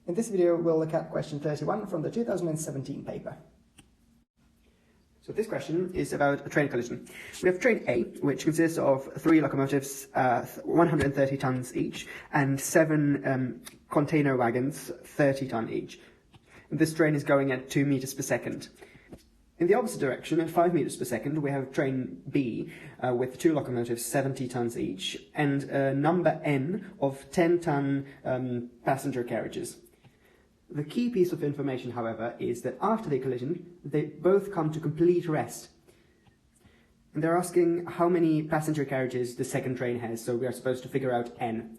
In this video, we'll look at question 31 from the 2017 paper. So this question is about a train collision. We have train A, which consists of 3 locomotives, 130 tons each, and 7 container wagons, 30 ton each. And this train is going at 2 meters per second. In the opposite direction, at 5 meters per second, we have train B with 2 locomotives, 70 tons each, and a number N of 10-ton passenger carriages. The key piece of information, however, is that after the collision, they both come to complete rest. And they're asking how many passenger carriages the second train has, so we are supposed to figure out N.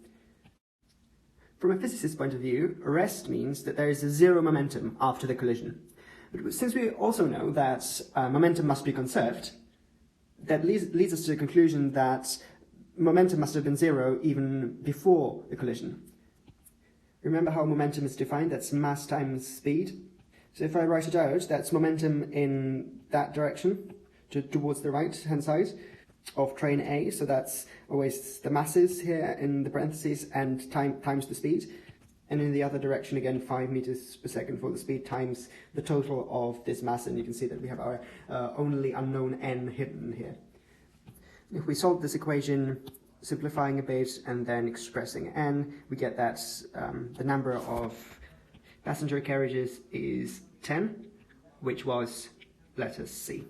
From a physicist's point of view, rest means that there is a zero momentum after the collision. But since we also know that momentum must be conserved, that leads us to the conclusion that momentum must have been zero even before the collision. Remember how momentum is defined? That's mass times speed. So if I write it out, that's momentum in that direction, towards the right-hand side of train A. So that's always the masses here in the parentheses and times the speed. And in the other direction, again, 5 meters per second for the speed times the total of this mass. And you can see that we have our only unknown N hidden here. If we solve this equation, simplifying a bit and then expressing N, we get that the number of passenger carriages is 10, which was letter C.